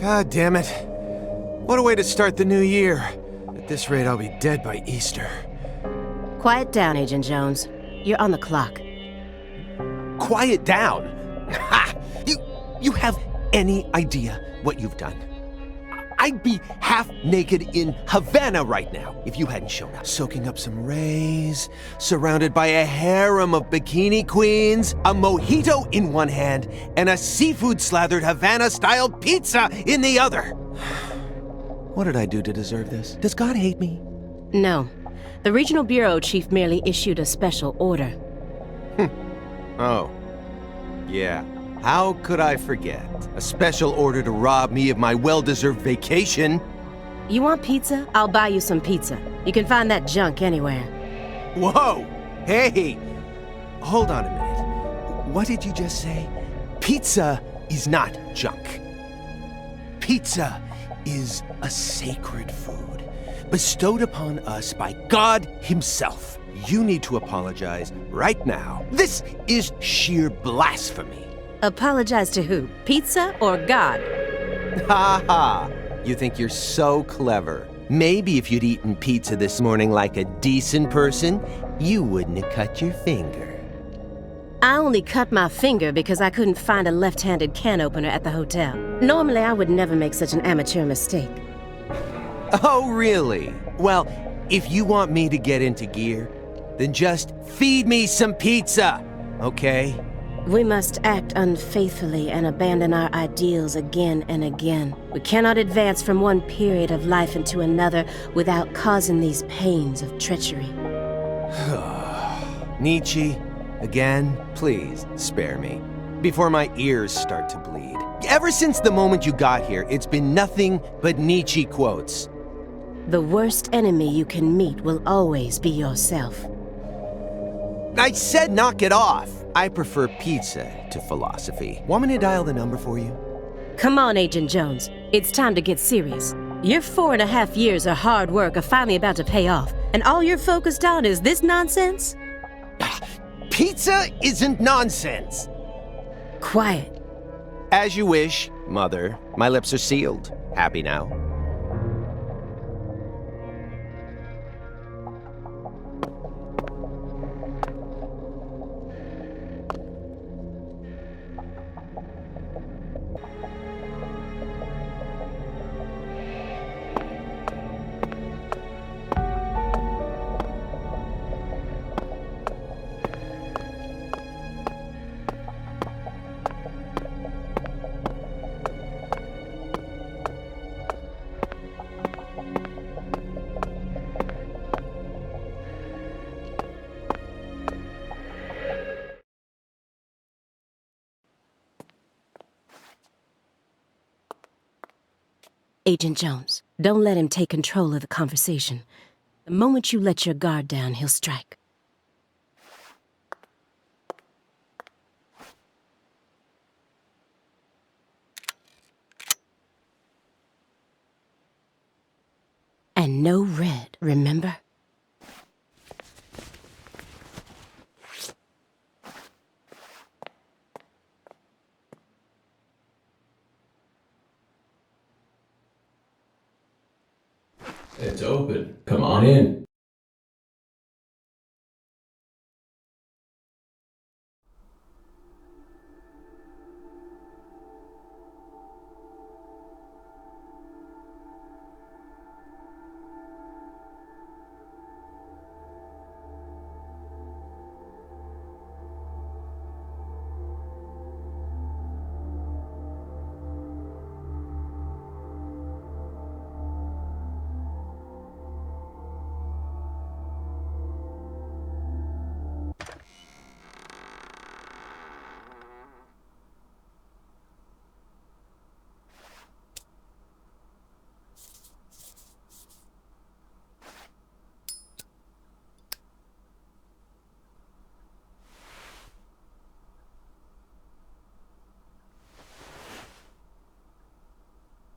God damn it. What a way to start the new year. At this rate, I'll be dead by Easter. Quiet down, Agent Jones. You're on the clock. Quiet down? Ha! You have any idea what you've done? I'd be half naked in Havana right now if you hadn't shown up. Soaking up some rays, surrounded by a harem of bikini queens, a mojito in one hand, and a seafood-slathered Havana-style pizza in the other. What did I do to deserve this? Does God hate me? No. The Regional Bureau Chief merely issued a special order. Oh. Yeah. How could I forget? A special order to rob me of my well-deserved vacation. You want pizza? I'll buy you some pizza. You can find that junk anywhere. Whoa! Hey! Hold on a minute. What did you just say? Pizza is not junk. Pizza is a sacred food, bestowed upon us by God Himself. You need to apologize right now. This is sheer blasphemy. Apologize to who? Pizza or God? Ha ha! You think you're so clever. Maybe if you'd eaten pizza this morning like a decent person, you wouldn't have cut your finger. I only cut my finger because I couldn't find a left-handed can opener at the hotel. Normally, I would never make such an amateur mistake. Oh, really? Well, if you want me to get into gear, then just feed me some pizza, okay? We must act unfaithfully and abandon our ideals again and again. We cannot advance from one period of life into another without causing these pains of treachery. Nietzsche, again, please spare me, before my ears start to bleed. Ever since the moment you got here, it's been nothing but Nietzsche quotes. The worst enemy you can meet will always be yourself. I said knock it off. I prefer pizza to philosophy. Want me to dial the number for you? Come on, Agent Jones. It's time to get serious. Your 4.5 years of hard work are finally about to pay off, and all you're focused on is this nonsense? Pizza isn't nonsense. Quiet. As you wish, Mother. My lips are sealed. Happy now? Agent Jones, don't let him take control of the conversation. The moment you let your guard down, he'll strike. And no red, remember? It's open. Come on in.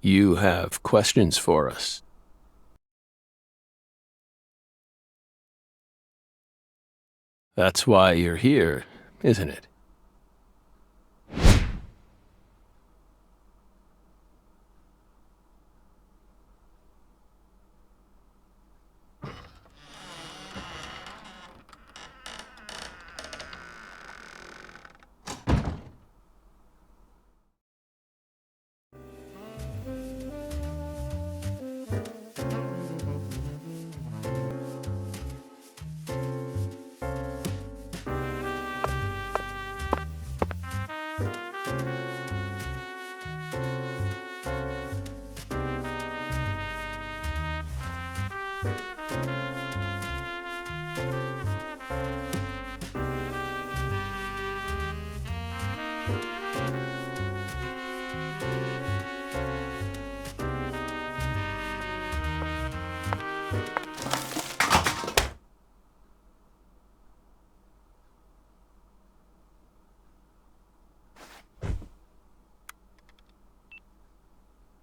You have questions for us. That's why you're here, isn't it?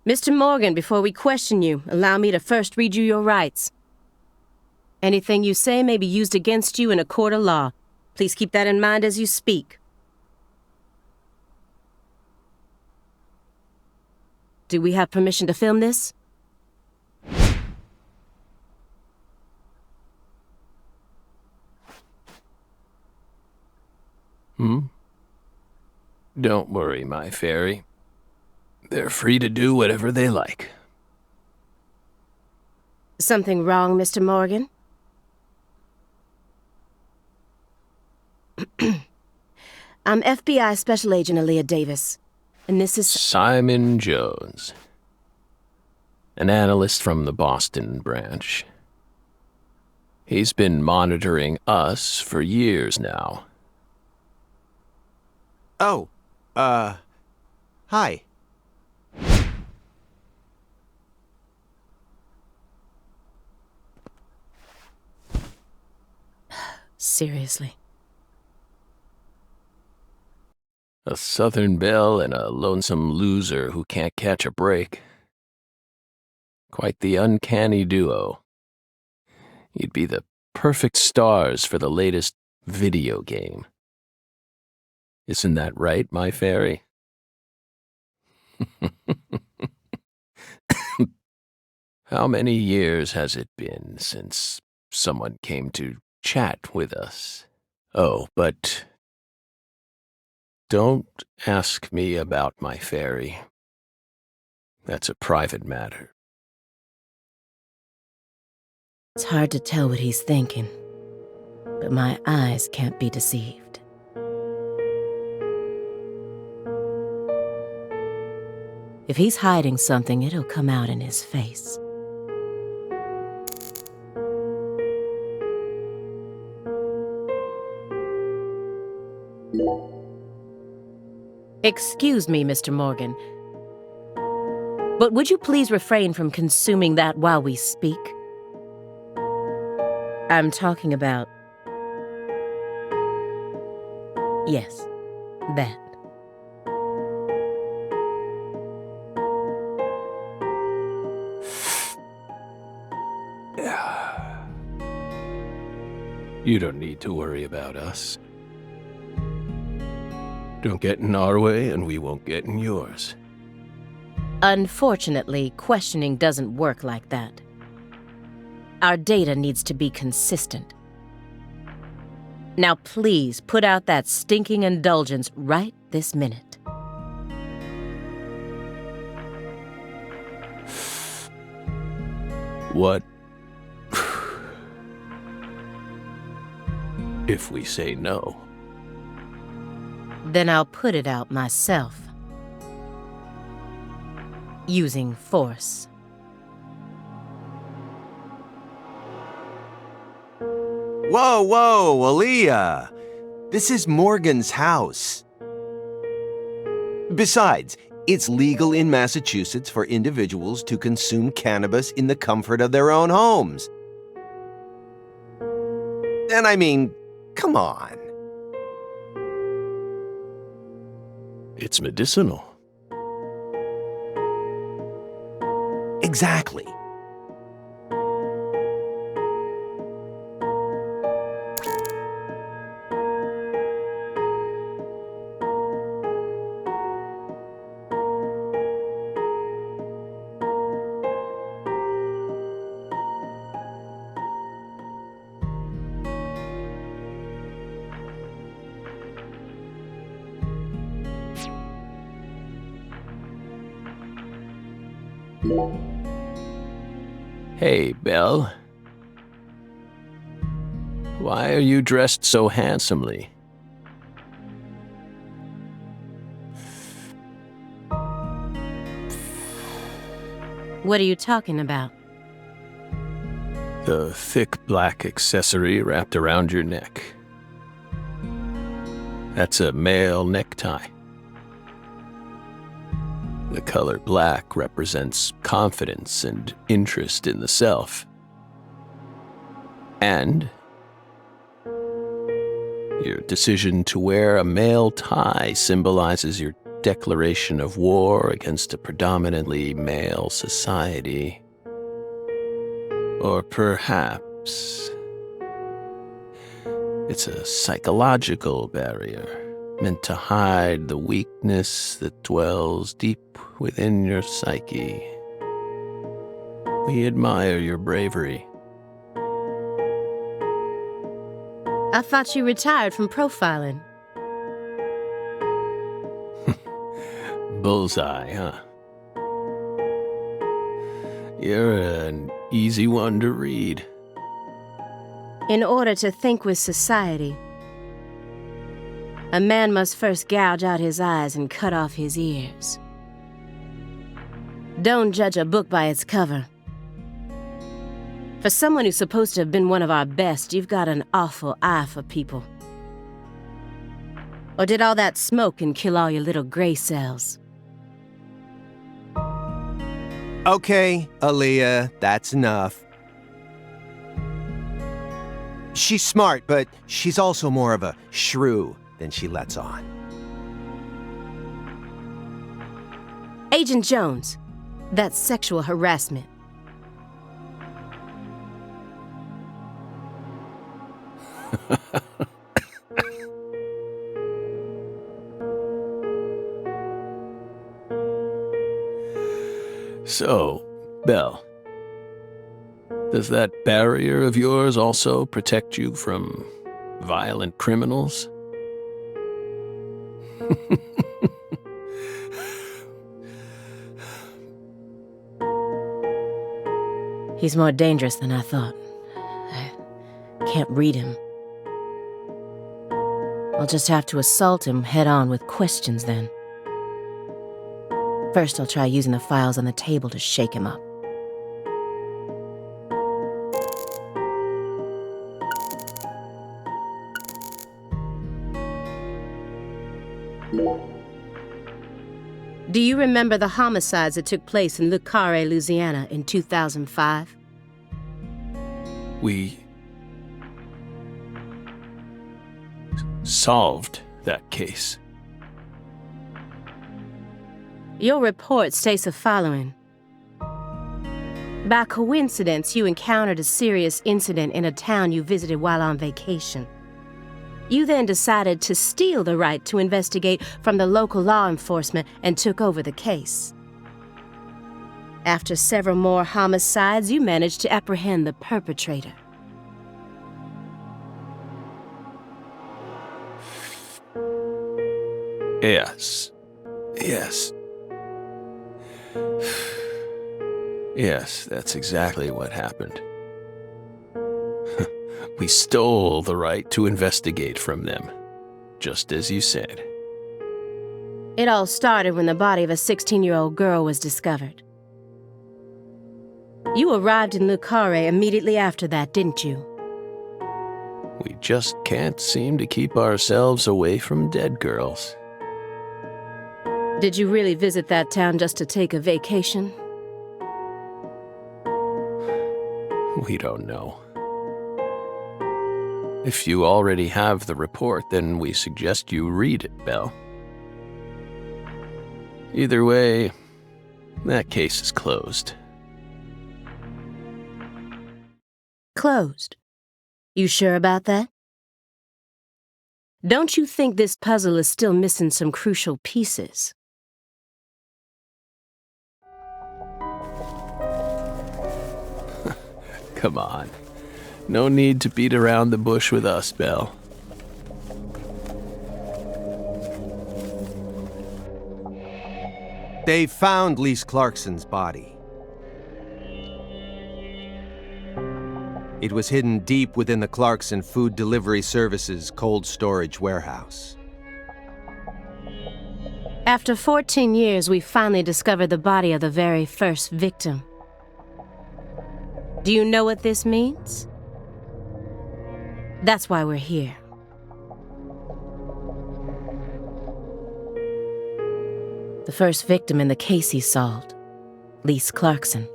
Mr. Morgan, before we question you, allow me to first read you your rights. Anything you say may be used against you in a court of law. Please keep that in mind as you speak. Do we have permission to film this? Don't worry, my fairy. They're free to do whatever they like. Something wrong, Mr. Morgan? I'm FBI Special Agent Aaliyah Davis, and this is... Simon Jones. An analyst from the Boston branch. He's been monitoring us for years now. Oh, hi. Seriously. A Southern belle and a lonesome loser who can't catch a break. Quite the uncanny duo. You'd be the perfect stars for the latest video game. Isn't that right, my fairy? How many years has it been since someone came to chat with us? Oh, but don't ask me about my fairy. That's a private matter. It's hard to tell what he's thinking, but my eyes can't be deceived. If he's hiding something, it'll come out in his face. Excuse me, Mr. Morgan, but would you please refrain from consuming that while we speak? I'm talking about... Yes, that. You don't need to worry about us. Don't get in our way and we won't get in yours. Unfortunately, questioning doesn't work like that. Our data needs to be consistent. Now please put out that stinking indulgence right this minute. What if we say no? Then I'll put it out myself. Using force. Whoa, whoa, Aaliyah! This is Morgan's house. Besides, it's legal in Massachusetts for individuals to consume cannabis in the comfort of their own homes. And I mean, come on. It's medicinal. Exactly. Hey, Belle. Why are you dressed so handsomely? What are you talking about? The thick black accessory wrapped around your neck. That's a male necktie. The color black represents confidence and interest in the self. And your decision to wear a male tie symbolizes your declaration of war against a predominantly male society. Or perhaps it's a psychological barrier meant to hide the weakness that dwells deep within your psyche. We admire your bravery. I thought you retired from profiling. Bullseye, huh? You're an easy one to read. In order to think with society, a man must first gouge out his eyes and cut off his ears. Don't judge a book by its cover. For someone who's supposed to have been one of our best, you've got an awful eye for people. Or did all that smoke and kill all your little gray cells? Okay, Aaliyah, that's enough. She's smart, but she's also more of a shrew than she lets on. Agent Jones, that's sexual harassment. So, Belle, does that barrier of yours also protect you from violent criminals? He's more dangerous than I thought. I can't read him. I'll just have to assault him head-on with questions then. First, I'll try using the files on the table to shake him up. Do you remember the homicides that took place in Le Carré, Louisiana in 2005? We solved that case. Your report states the following. By coincidence, you encountered a serious incident in a town you visited while on vacation. You then decided to steal the right to investigate from the local law enforcement and took over the case. After several more homicides, you managed to apprehend the perpetrator. Yes. Yes, that's exactly what happened. We stole the right to investigate from them, just as you said. It all started when the body of a 16-year-old girl was discovered. You arrived in Le Carré immediately after that, didn't you? We just can't seem to keep ourselves away from dead girls. Did you really visit that town just to take a vacation? We don't know. If you already have the report, then we suggest you read it, Belle. Either way, that case is closed. Closed. You sure about that? Don't you think this puzzle is still missing some crucial pieces? Come on. No need to beat around the bush with us, Belle. They found Lise Clarkson's body. It was hidden deep within the Clarkson Food Delivery Services cold storage warehouse. After 14 years, we finally discovered the body of the very first victim. Do you know what this means? That's why we're here. The first victim in the case he solved, Lise Clarkson.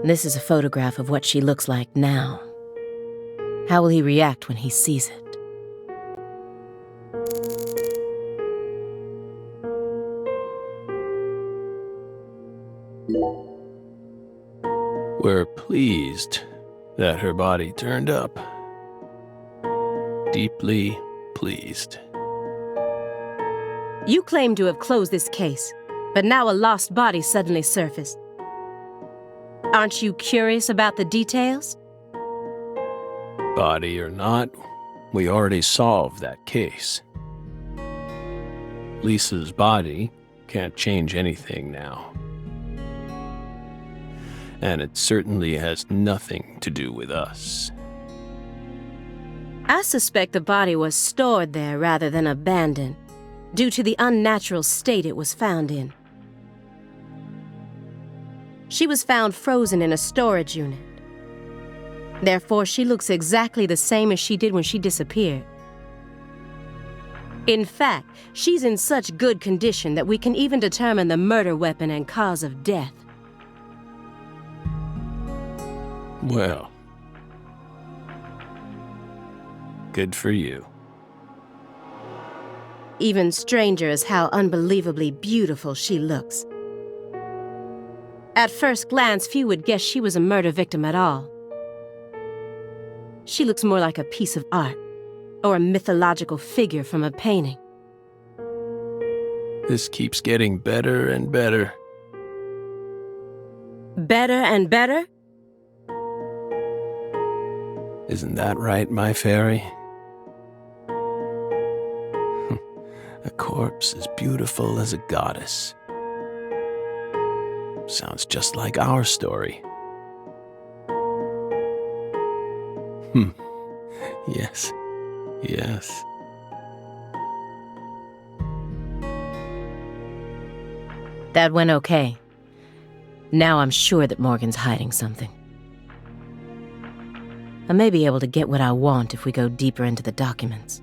This is a photograph of what she looks like now. How will he react when he sees it? pleased that her body turned up. Deeply pleased. You claim to have closed this case, but now a lost body suddenly surfaced. Aren't you curious about the details? Body or not, we already solved that case. Lisa's body can't change anything now. And it certainly has nothing to do with us. I suspect the body was stored there rather than abandoned, due to the unnatural state it was found in. She was found frozen in a storage unit. Therefore, she looks exactly the same as she did when she disappeared. In fact, she's in such good condition that we can even determine the murder weapon and cause of death. Well, good for you. Even stranger is how unbelievably beautiful she looks. At first glance, few would guess she was a murder victim at all. She looks more like a piece of art, or a mythological figure from a painting. This keeps getting better and better. Better and better? Isn't that right, my fairy? A corpse as beautiful as a goddess. Sounds just like our story. Yes. Yes. That went okay. Now I'm sure that Morgan's hiding something. I may be able to get what I want if we go deeper into the documents.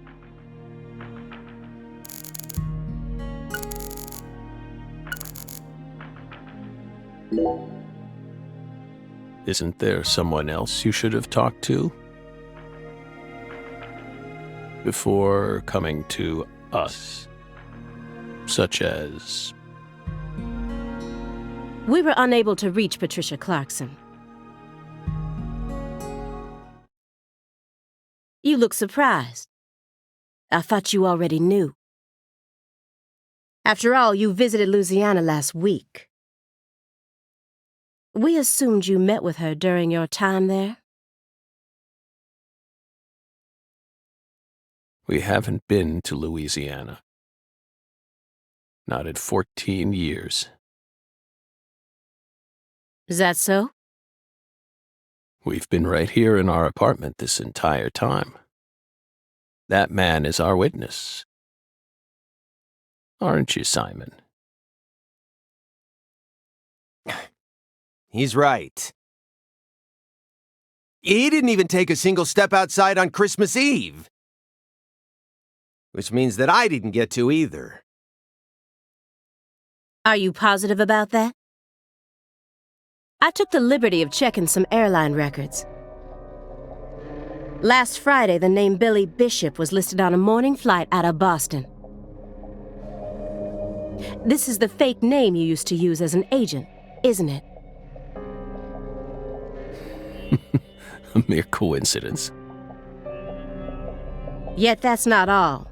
Isn't there someone else you should have talked to? Before coming to us. Such as... We were unable to reach Patricia Clarkson. You look surprised. I thought you already knew. After all, you visited Louisiana last week. We assumed you met with her during your time there. We haven't been to Louisiana. Not in 14 years. Is that so? We've been right here in our apartment this entire time. That man is our witness. Aren't you, Simon? He's right. He didn't even take a single step outside on Christmas Eve. Which means that I didn't get to either. Are you positive about that? I took the liberty of checking some airline records. Last Friday, the name Billy Bishop was listed on a morning flight out of Boston. This is the fake name you used to use as an agent, isn't it? A mere coincidence. Yet that's not all.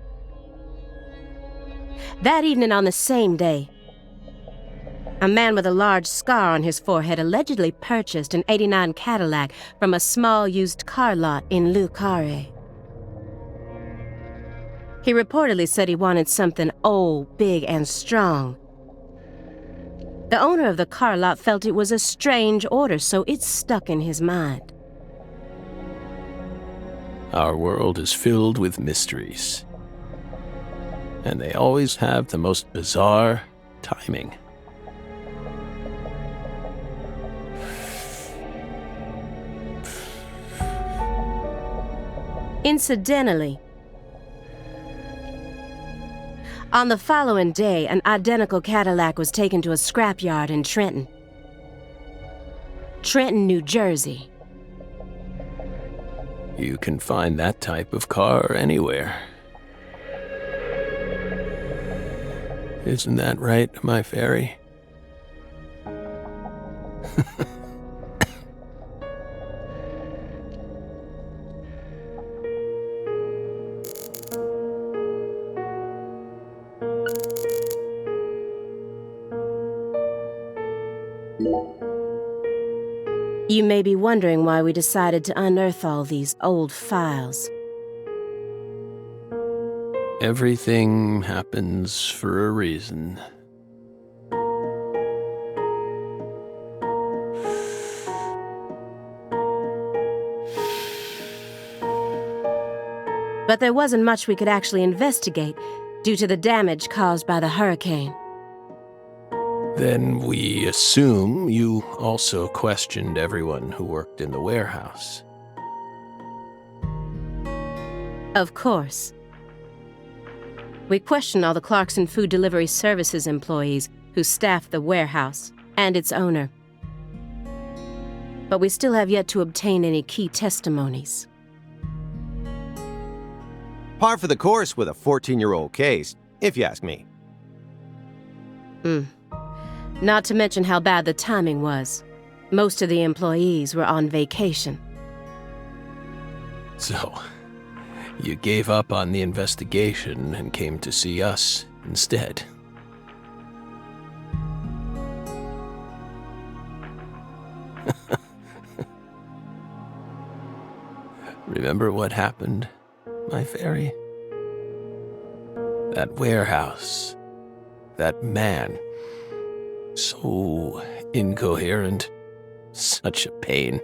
That evening on the same day, a man with a large scar on his forehead allegedly purchased an '89 Cadillac from a small used car lot in Le Carré. He reportedly said he wanted something old, big, and strong. The owner of the car lot felt it was a strange order, so it stuck in his mind. Our world is filled with mysteries. And they always have the most bizarre timing. Incidentally, on the following day, an identical Cadillac was taken to a scrapyard in Trenton, New Jersey. You can find that type of car anywhere. Isn't that right, my fairy? You may be wondering why we decided to unearth all these old files. Everything happens for a reason. But there wasn't much we could actually investigate due to the damage caused by the hurricane. Then we assume you also questioned everyone who worked in the warehouse. Of course. We questioned all the Clarkson Food Delivery Services employees who staffed the warehouse and its owner. But we still have yet to obtain any key testimonies. Par for the course with a 14-year-old case, if you ask me. Not to mention how bad the timing was. Most of the employees were on vacation. So, you gave up on the investigation and came to see us instead. Remember what happened, my fairy? That warehouse. That man. So incoherent. Such a pain.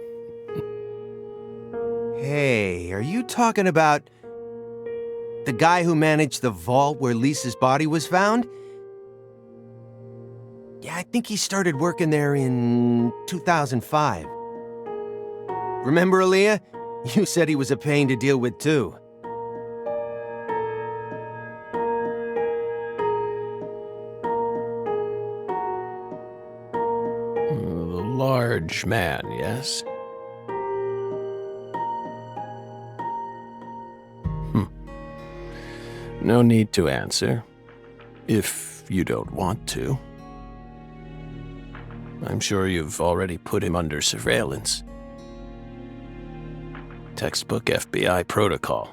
Hey, are you talking about the guy who managed the vault where Lisa's body was found? Yeah, I think he started working there in 2005. Remember, Aaliyah? You said he was a pain to deal with, too. The large man, yes? No need to answer, if you don't want to. I'm sure you've already put him under surveillance. Textbook FBI protocol.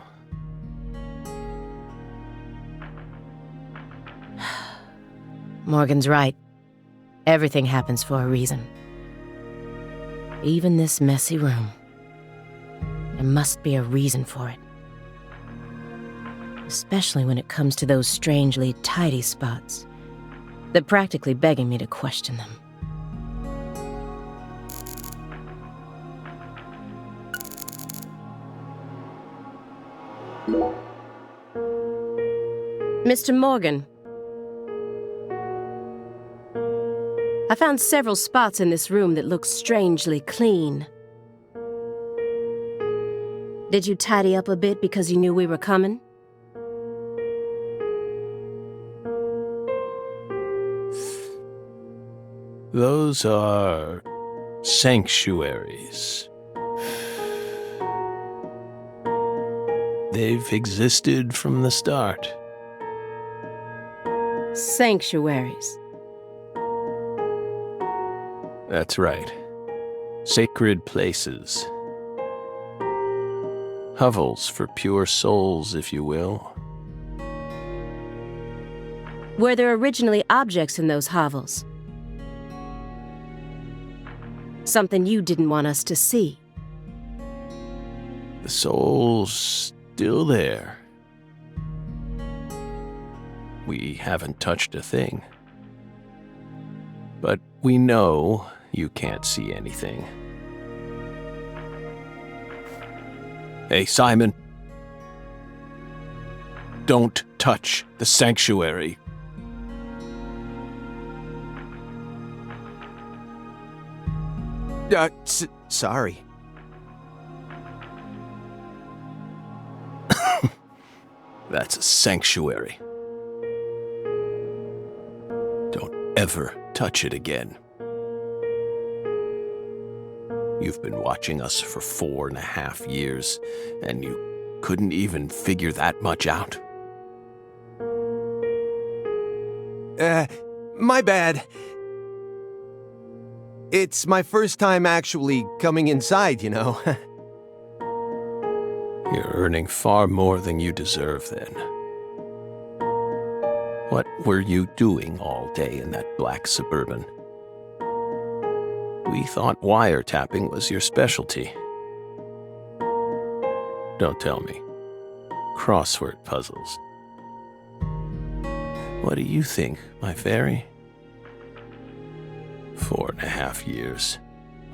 Morgan's right. Everything happens for a reason. Even this messy room. There must be a reason for it. Especially when it comes to those strangely tidy spots. They're practically begging me to question them. Mr. Morgan. I found several spots in this room that look strangely clean. Did you tidy up a bit because you knew we were coming? Those are sanctuaries. They've existed from the start. Sanctuaries. That's right. Sacred places. Hovels for pure souls, if you will. Were there originally objects in those hovels? Something you didn't want us to see? The soul's still there. We haven't touched a thing. But we know you can't see anything. Hey, Simon. Don't touch the sanctuary. Sorry. That's a sanctuary. Don't ever touch it again. You've been watching us for 4.5 years, and you couldn't even figure that much out? My bad. It's my first time actually coming inside, you know. You're earning far more than you deserve, then. What were you doing all day in that black Suburban? We thought wiretapping was your specialty. Don't tell me. Crossword puzzles. What do you think, my fairy? 4.5 years.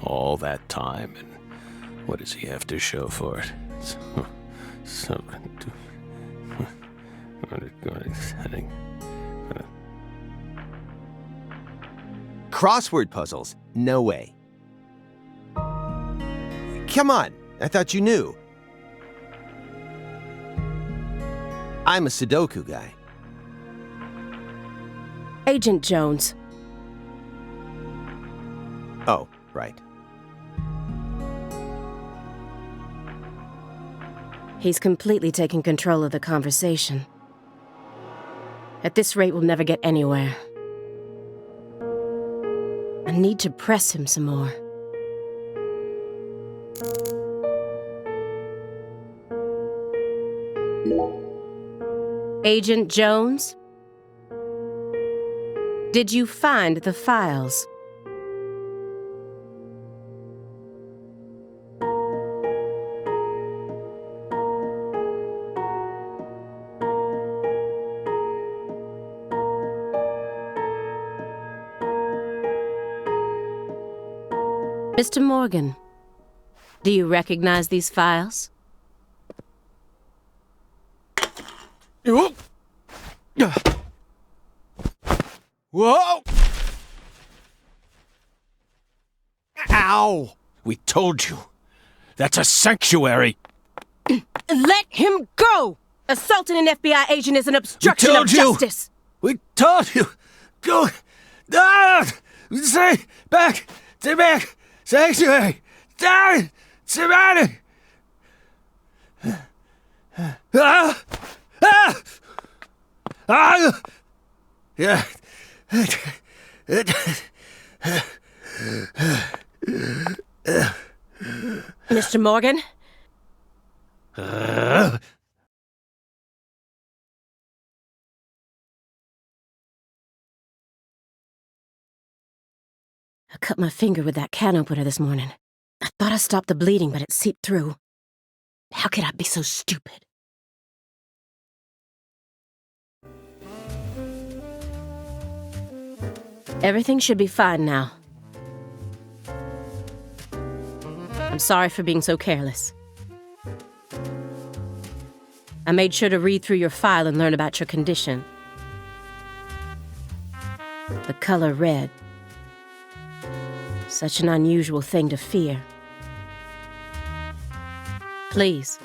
All that time, and what does he have to show for it? Crossword puzzles? No way. Come on, I thought you knew. I'm a Sudoku guy. Agent Jones. Oh, right. He's completely taken control of the conversation. At this rate, we'll never get anywhere. I need to press him some more. Agent Jones? Did you find the files? Mr. Morgan, do you recognize these files? Whoa! Ow! We told you. That's a sanctuary. Let him go! Assaulting an FBI agent is an obstruction of justice! We told you. Go. Stay back. Stay back. Sanctuary. Down. Savannah. Yeah. Mr. Morgan? I cut my finger with that can opener this morning. I thought I stopped the bleeding, but it seeped through. How could I be so stupid? Everything should be fine now. I'm sorry for being so careless. I made sure to read through your file and learn about your condition. The color red. Such an unusual thing to fear. Please,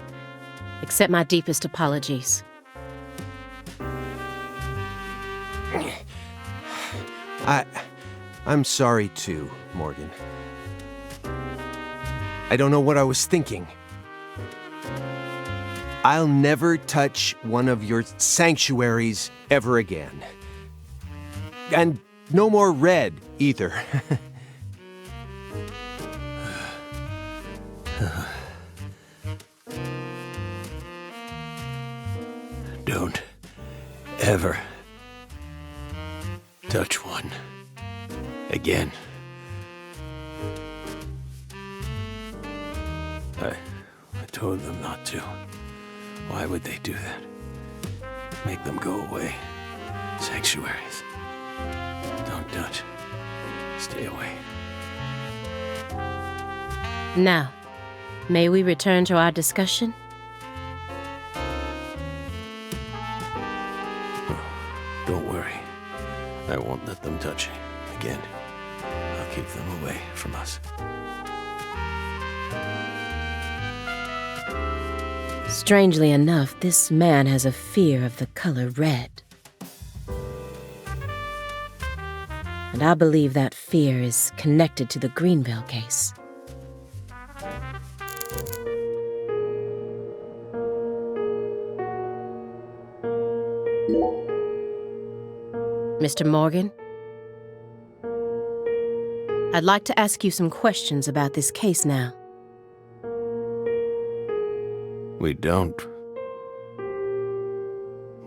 accept my deepest apologies. I'm sorry too, Morgan. I don't know what I was thinking. I'll never touch one of your sanctuaries ever again. And no more red, either. Don't ever touch one again. I told them not to. Why would they do that? Make them go away. Sanctuaries. Don't touch. Stay away. Now, may we return to our discussion? Don't worry. I won't let them touch you again. I'll keep them away from us. Strangely enough, this man has a fear of the color red. And I believe that fear is connected to the Greenville case. Mr. Morgan? I'd like to ask you some questions about this case now. We don't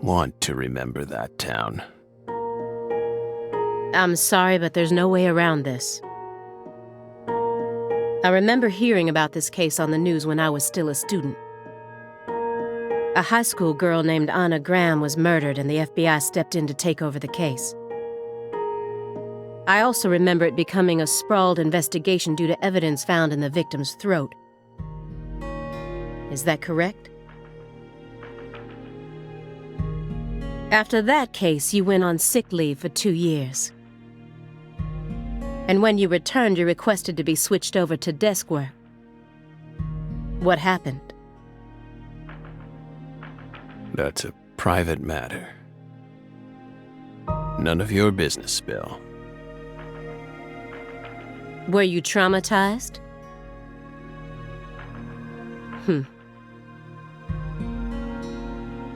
want to remember that town. I'm sorry, but there's no way around this. I remember hearing about this case on the news when I was still a student. A high school girl named Anna Graham was murdered and the FBI stepped in to take over the case. I also remember it becoming a sprawled investigation due to evidence found in the victim's throat. Is that correct? After that case, you went on sick leave for 2 years. And when you returned, you requested to be switched over to desk work. What happened? That's a private matter. None of your business, Bill. Were you traumatized?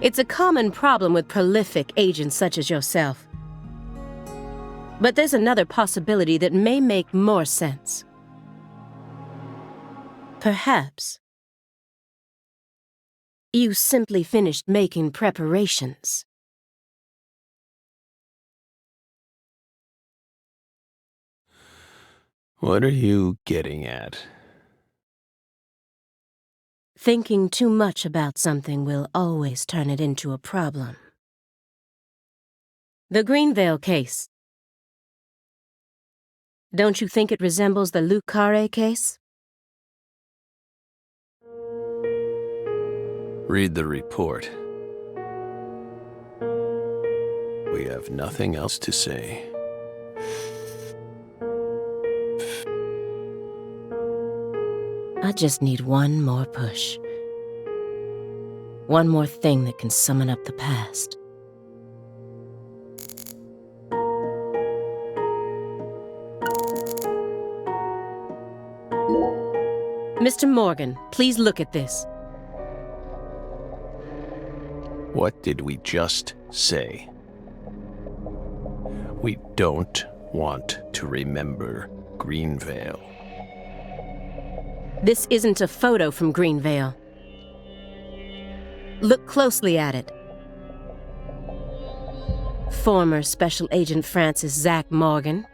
It's a common problem with prolific agents such as yourself. But there's another possibility that may make more sense. Perhaps you simply finished making preparations. What are you getting at? Thinking too much about something will always turn it into a problem. The Greenvale case. Don't you think it resembles the Luke Carre case? Read the report. We have nothing else to say. I just need one more push. One more thing that can summon up the past. Mr. Morgan, please look at this. What did we just say? We don't want to remember Greenvale. This isn't a photo from Greenvale. Look closely at it. Former Special Agent Francis Zach Morgan.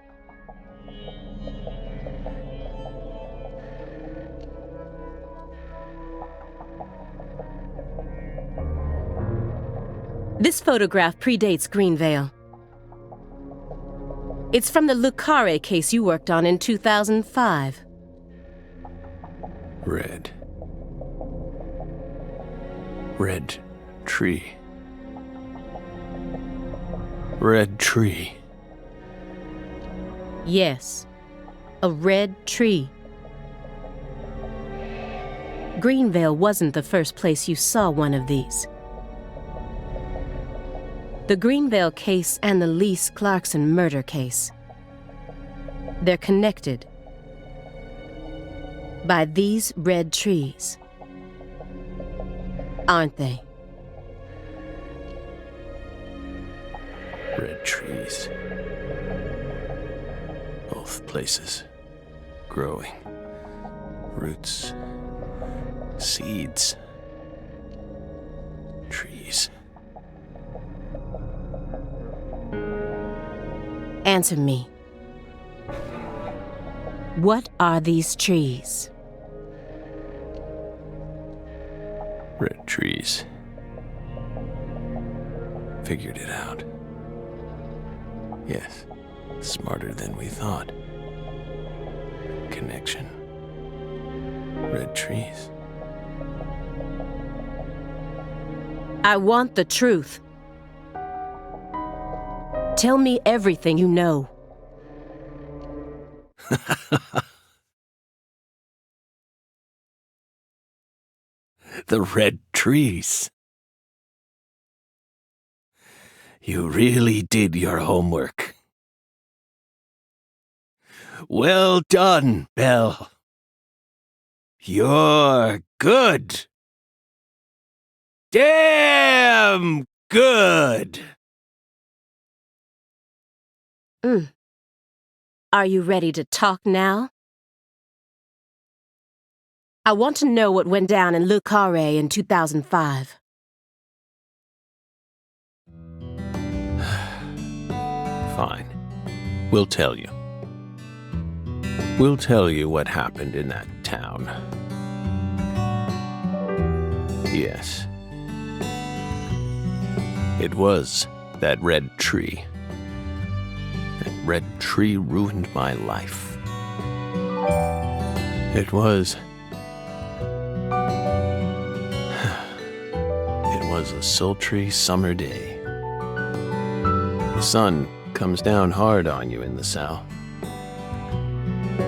This photograph predates Greenvale. It's from the Luke Carre case you worked on in 2005. Red. Red tree. Red tree. Yes, a red tree. Greenvale wasn't the first place you saw one of these. The Greenvale case and the Lise Clarkson murder case. They're connected by these red trees, aren't they? Red trees. Both places. Growing. Roots. Seeds. Trees. Answer me. What are these trees? Red trees. Figured it out. Yes, smarter than we thought. Connection. Red trees. I want the truth. Tell me everything you know. The red trees. You really did your homework. Well done, Belle. You're good. Damn good. Are you ready to talk now? I want to know what went down in Le Carré in 2005. Fine. We'll tell you. We'll tell you what happened in that town. Yes. It was that red tree. That red tree ruined my life. It was a sultry summer day. The sun comes down hard on you in the south,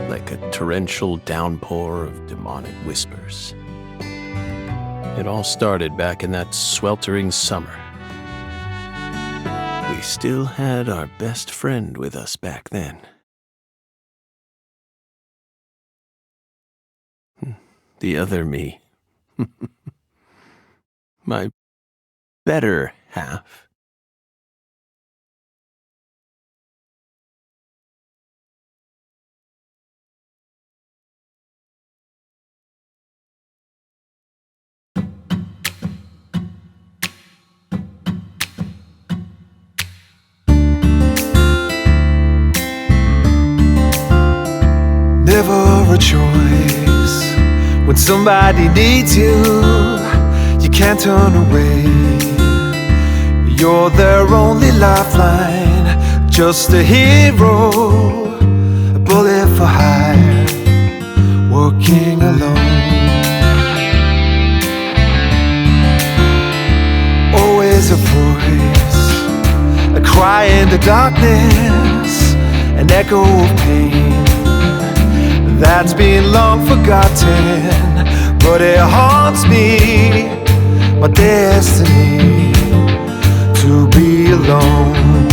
like a torrential downpour of demonic whispers. It all started back in that sweltering summer. We still had our best friend with us back then. The other me. My better half. Never a choice when somebody needs you. You can't turn away. You're their only lifeline, just a hero, a bullet for hire, working alone. Always a voice, a cry in the darkness, an echo of pain that's been long forgotten, but it haunts me, my destiny to be alone.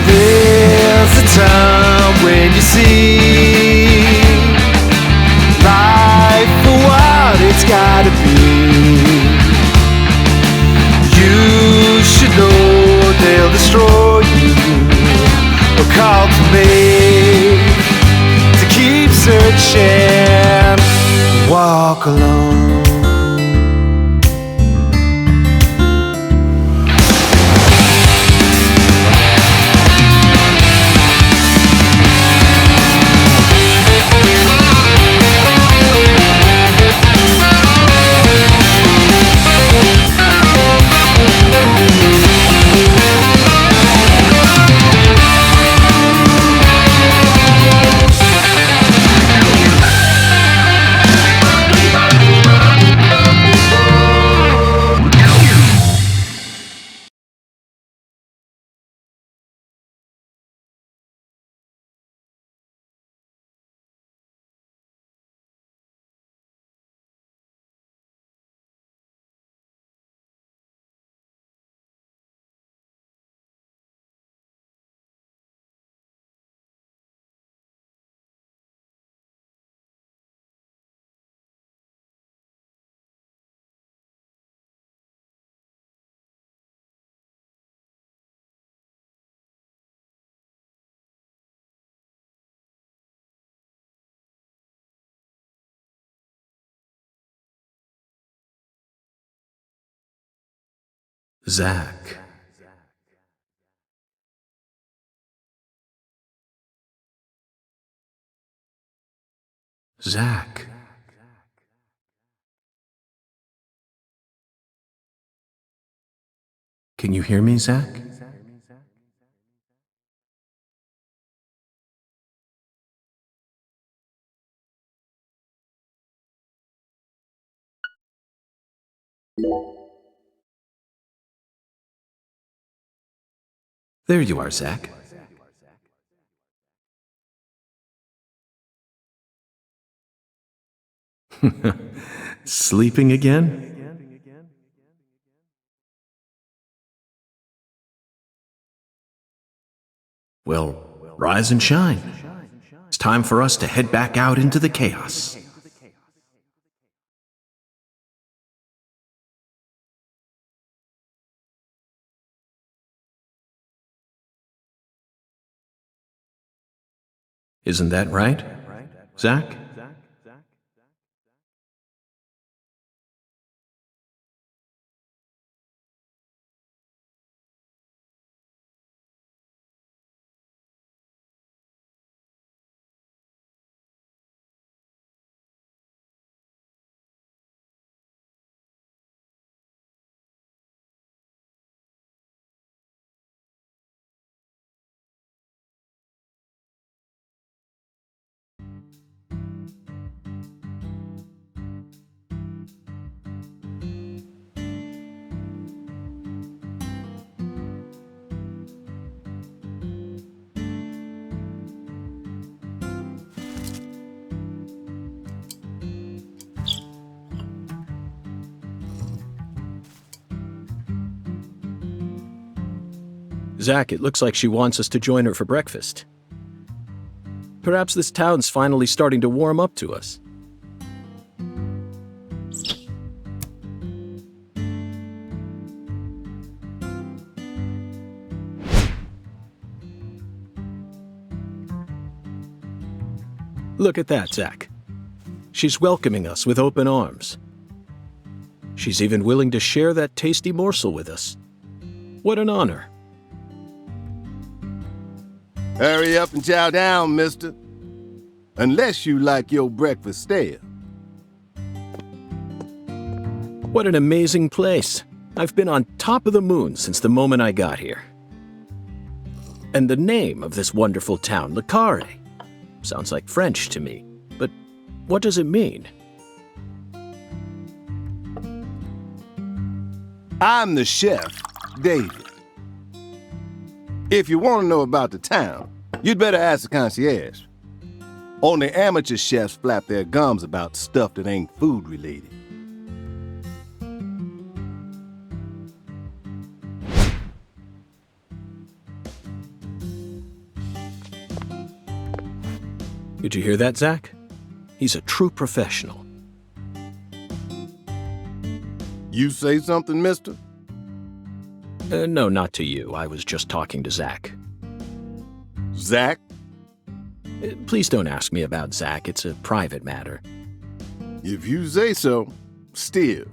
There's a time when you see life for what it's gotta be. You should know they'll destroy you. A call to me to keep searching, walk alone. Zach. Zach. Can you hear me, Zach? There you are, Zach. Sleeping again? Well, rise and shine. It's time for us to head back out into the chaos. Isn't that right, Zach? Zach, it looks like she wants us to join her for breakfast. Perhaps this town's finally starting to warm up to us. Look at that, Zach. She's welcoming us with open arms. She's even willing to share that tasty morsel with us. What an honor. Hurry up and chow down, mister. Unless you like your breakfast stale. What an amazing place. I've been on top of the moon since the moment I got here. And the name of this wonderful town, Le Carre, sounds like French to me. But what does it mean? I'm the chef, David. If you want to know about the town, you'd better ask the concierge. Only amateur chefs flap their gums about stuff that ain't food-related. Did you hear that, Zach? He's a true professional. You say something, mister? No, not to you. I was just talking to Zach. Zach? Please don't ask me about Zach. It's a private matter. If you say so, still.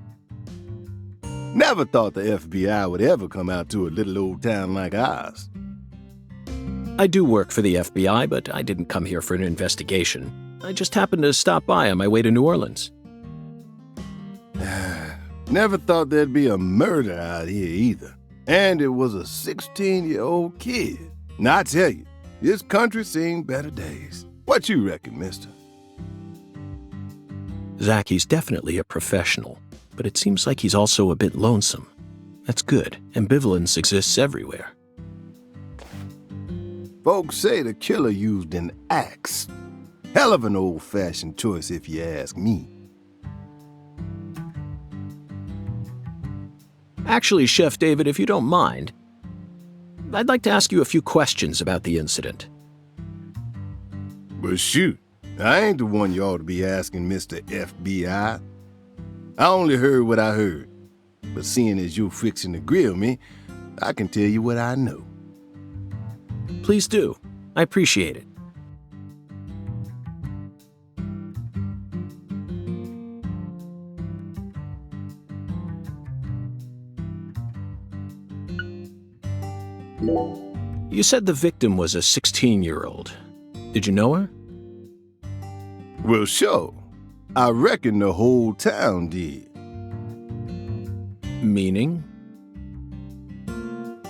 Never thought the FBI would ever come out to a little old town like ours. I do work for the FBI, but I didn't come here for an investigation. I just happened to stop by on my way to New Orleans. Never thought there'd be a murder out here either. And it was a 16-year-old kid. Now I tell you, this country's seen better days. What you reckon, mister? Zach, he's definitely a professional, but it seems like he's also a bit lonesome. That's good. Ambivalence exists everywhere. Folks say the killer used an axe. Hell of an old-fashioned choice if you ask me. Actually, Chef David, if you don't mind, I'd like to ask you a few questions about the incident. But shoot, I ain't the one you ought to be asking, Mr. FBI. I only heard what I heard. But seeing as you're fixing to grill me, I can tell you what I know. Please do. I appreciate it. You said the victim was a 16-year-old. Did you know her? Well, sure. I reckon the whole town did. Meaning?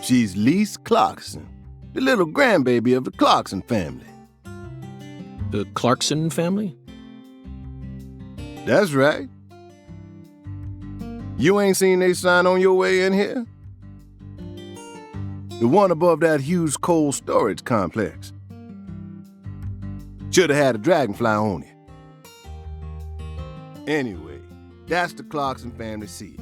She's Lise Clarkson, the little grandbaby of the Clarkson family. The Clarkson family? That's right. You ain't seen they sign on your way in here? The one above that huge cold storage complex. Should have had a dragonfly on it. Anyway, that's the Clarkson family seal.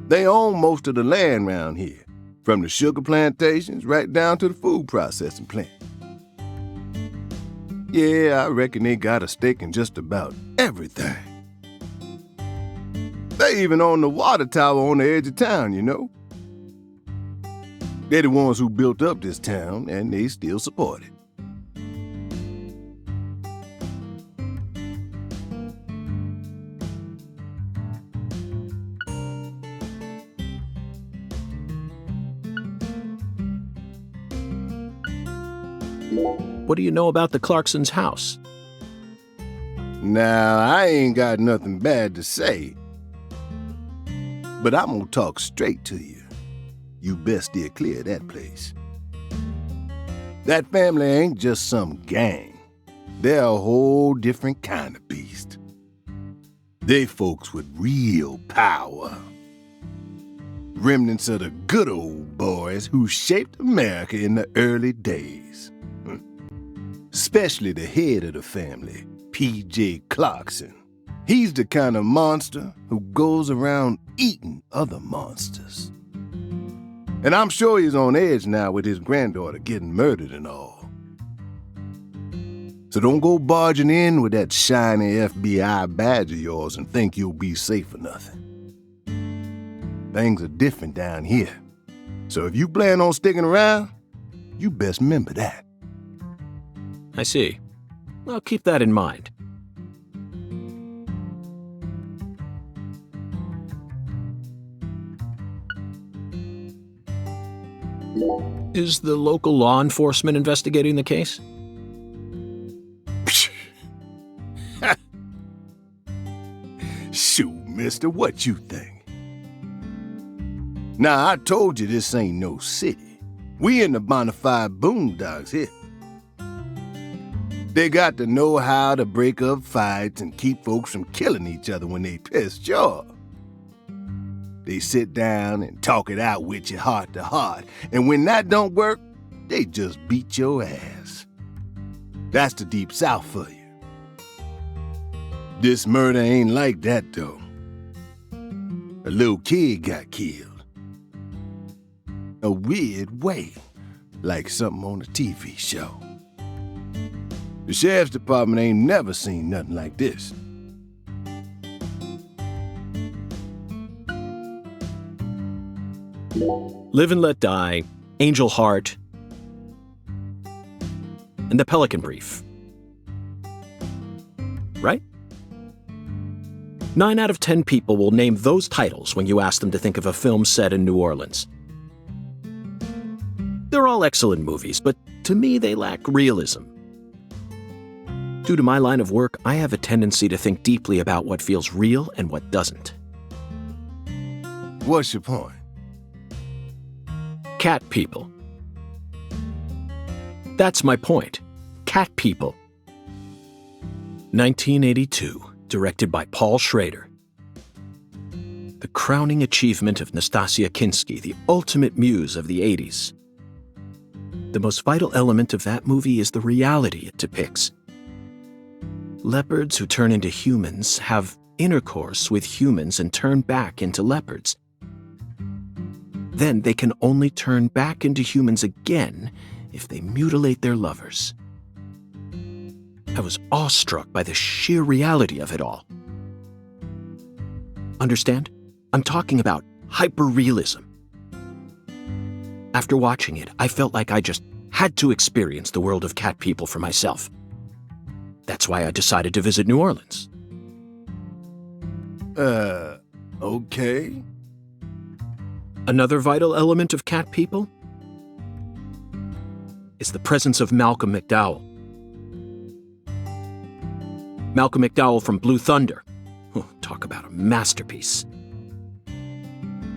They own most of the land around here, from the sugar plantations right down to the food processing plant. Yeah, I reckon they got a stake in just about everything. They even own the water tower on the edge of town, you know. They're the ones who built up this town, and they still support it. What do you know about the Clarksons' house? Now, I ain't got nothing bad to say, but I'm gonna talk straight to you. You best steer clear of that place. That family ain't just some gang. They're a whole different kind of beast. They folks with real power. Remnants of the good old boys who shaped America in the early days. Especially the head of the family, P.J. Clarkson. He's the kind of monster who goes around eating other monsters. And I'm sure he's on edge now with his granddaughter getting murdered and all. So don't go barging in with that shiny FBI badge of yours and think you'll be safe for nothing. Things are different down here. So if you plan on sticking around, you best remember that. I see. I'll keep that in mind. Is the local law enforcement investigating the case? Shoot, mister, what you think? Now, I told you this ain't no city. We in the bonafide boondocks here. They got to know how to break up fights and keep folks from killing each other when they pissed off. They sit down and talk it out with you heart to heart, and when that don't work, they just beat your ass. That's the Deep South for you. This murder ain't like that, though. A little kid got killed. A weird way, like something on a TV show. The sheriff's department ain't never seen nothing like this. Live and Let Die, Angel Heart, and The Pelican Brief. Right? 9 out of 10 people will name those titles when you ask them to think of a film set in New Orleans. They're all excellent movies, but to me they lack realism. Due to my line of work, I have a tendency to think deeply about what feels real and what doesn't. What's your point? Cat people. That's my point. Cat people. 1982, directed by Paul Schrader. The crowning achievement of Nastasia Kinski, the ultimate muse of the 80s. The most vital element of that movie is the reality it depicts. Leopards who turn into humans have intercourse with humans and turn back into leopards. Then they can only turn back into humans again if they mutilate their lovers. I was awestruck by the sheer reality of it all. Understand? I'm talking about hyperrealism. After watching it, I felt like I just had to experience the world of cat people for myself. That's why I decided to visit New Orleans. Okay. Another vital element of cat people is the presence of Malcolm McDowell. Malcolm McDowell from Blue Thunder. Oh, talk about a masterpiece.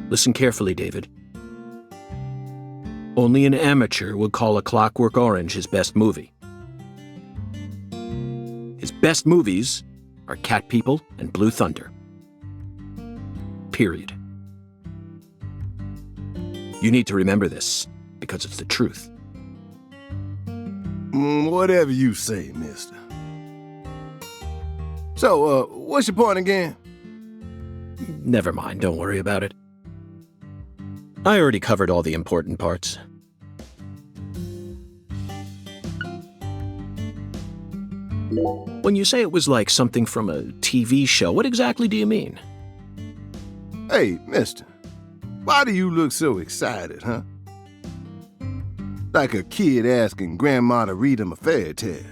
Listen carefully, David. Only an amateur would call A Clockwork Orange his best movie. His best movies are Cat People and Blue Thunder. Period. You need to remember this, because it's the truth. Whatever you say, mister. So, what's your point again? Never mind, don't worry about it. I already covered all the important parts. When you say it was like something from a TV show, what exactly do you mean? Hey, mister, why do you look so excited, huh? Like a kid asking grandma to read him a fairy tale.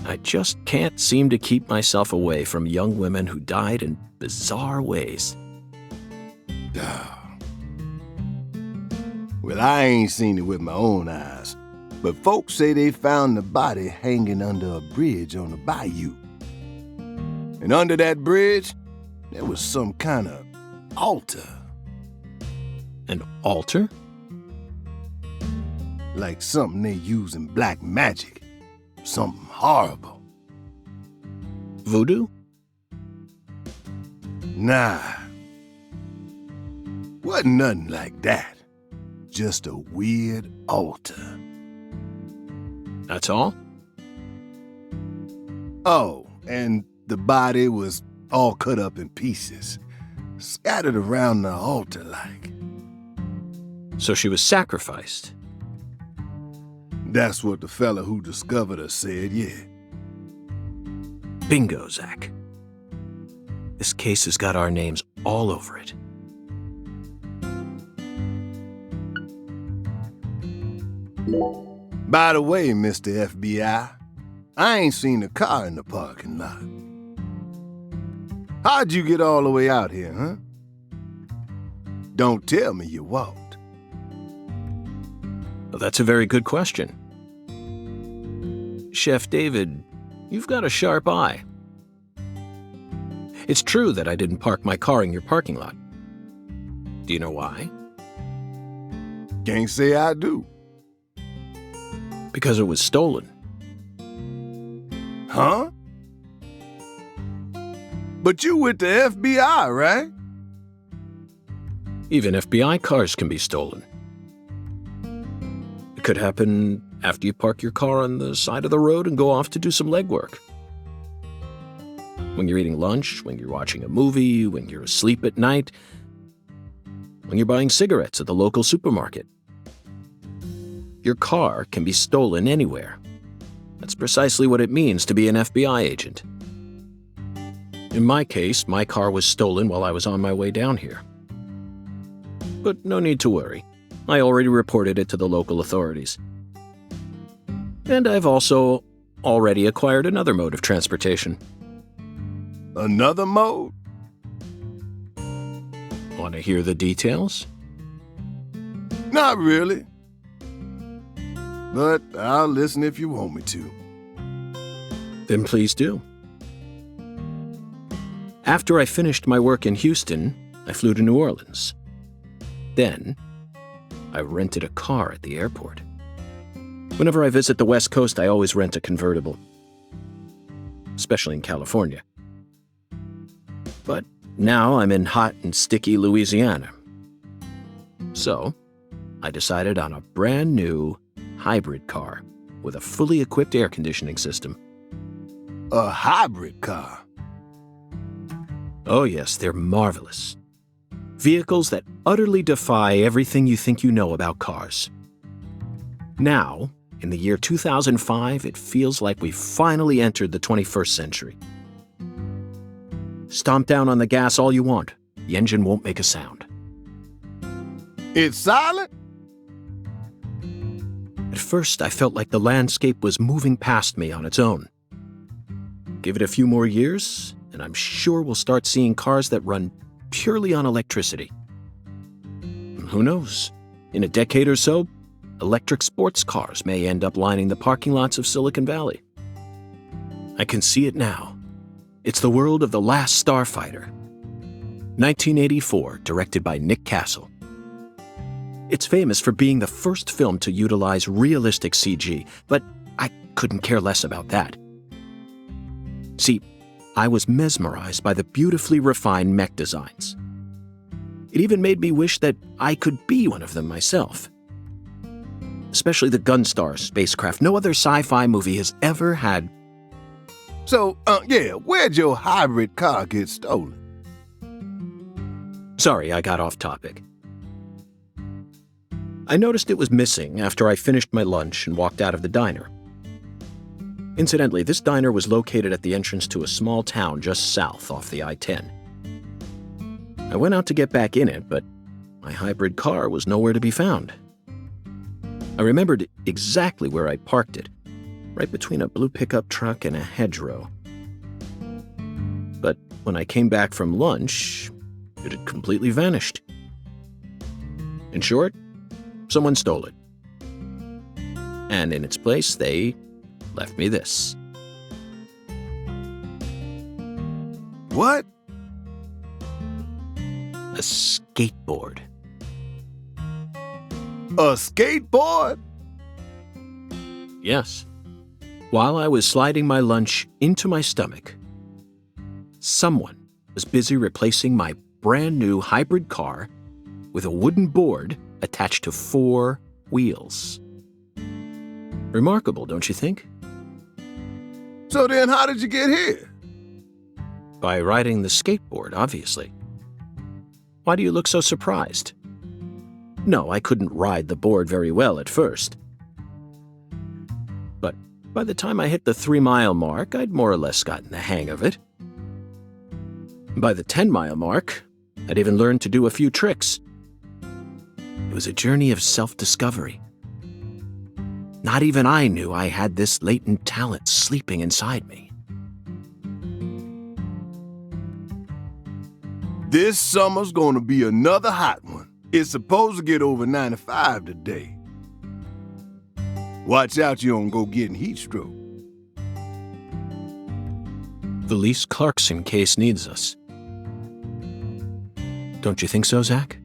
I just can't seem to keep myself away from young women who died in bizarre ways. Well, I ain't seen it with my own eyes, but folks say they found the body hanging under a bridge on the bayou. And under that bridge, there was some kind of altar. An altar? Like something they use in black magic. Something horrible. Voodoo? Nah. Wasn't nothing like that. Just a weird altar. That's all? Oh, and the body was all cut up in pieces, scattered around the altar like. So she was sacrificed. That's what the fella who discovered her said, yeah. Bingo, Zach. This case has got our names all over it. By the way, Mr. FBI, I ain't seen a car in the parking lot. How'd you get all the way out here, huh? Don't tell me you walked. Well, that's a very good question. Chef David, you've got a sharp eye. It's true that I didn't park my car in your parking lot. Do you know why? Can't say I do. Because it was stolen. Huh? But you with the FBI, right? Even FBI cars can be stolen. It could happen after you park your car on the side of the road and go off to do some legwork. When you're eating lunch, when you're watching a movie, when you're asleep at night, when you're buying cigarettes at the local supermarket. Your car can be stolen anywhere. That's precisely what it means to be an FBI agent. In my case, my car was stolen while I was on my way down here. But no need to worry. I already reported it to the local authorities. And I've also already acquired another mode of transportation. Another mode? Want to hear the details? Not really. But I'll listen if you want me to. Then please do. After I finished my work in Houston, I flew to New Orleans. Then, I rented a car at the airport. Whenever I visit the West Coast, I always rent a convertible. Especially in California. But now I'm in hot and sticky Louisiana. So, I decided on a brand new hybrid car with a fully equipped air conditioning system. A hybrid car? Oh yes, they're marvelous. Vehicles that utterly defy everything you think you know about cars. Now, in the year 2005, it feels like we've finally entered the 21st century. Stomp down on the gas all you want. The engine won't make a sound. It's silent? At first, I felt like the landscape was moving past me on its own. Give it a few more years, and I'm sure we'll start seeing cars that run purely on electricity. And who knows? In a decade or so, electric sports cars may end up lining the parking lots of Silicon Valley. I can see it now. It's the world of The Last Starfighter. 1984, directed by Nick Castle. It's famous for being the first film to utilize realistic CG, but I couldn't care less about that. See, I was mesmerized by the beautifully refined mech designs. It even made me wish that I could be one of them myself. Especially the Gunstar spacecraft. No other sci-fi movie has ever had. So, where'd your hybrid car get stolen? Sorry, I got off topic. I noticed it was missing after I finished my lunch and walked out of the diner. Incidentally, this diner was located at the entrance to a small town just south off the I-10. I went out to get back in it, but my hybrid car was nowhere to be found. I remembered exactly where I parked it, right between a blue pickup truck and a hedgerow. But when I came back from lunch, it had completely vanished. In short, someone stole it. And in its place, they left me this. What? A skateboard. A skateboard? Yes. While I was sliding my lunch into my stomach, someone was busy replacing my brand new hybrid car with a wooden board attached to 4 wheels. Remarkable, don't you think? So then how did you get here? By riding the skateboard, obviously. Why do you look so surprised? No, I couldn't ride the board very well at first. But by the time I hit the 3-mile mark, I'd more or less gotten the hang of it. By the 10-mile mark, I'd even learned to do a few tricks. It was a journey of self-discovery. Not even I knew I had this latent talent sleeping inside me. This summer's gonna be another hot one. It's supposed to get over 95 today. Watch out you don't go getting heat stroke. The Lise Clarkson case needs us. Don't you think so, Zach?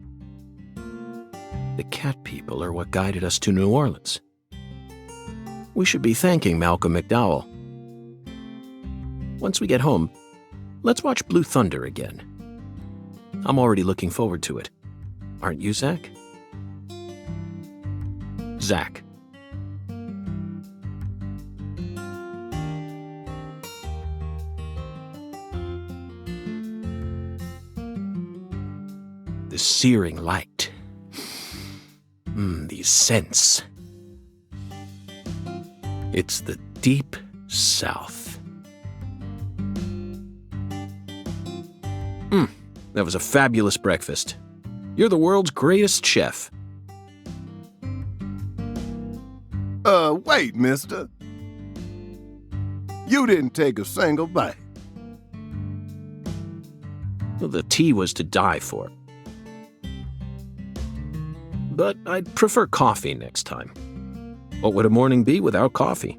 The cat people are what guided us to New Orleans. We should be thanking Malcolm McDowell. Once we get home, let's watch Blue Thunder again. I'm already looking forward to it. Aren't you, Zach? Zach. The searing light. These scents. It's the deep South. That was a fabulous breakfast. You're the world's greatest chef. Wait, mister. You didn't take a single bite. Well, the tea was to die for. But I'd prefer coffee next time. What would a morning be without coffee?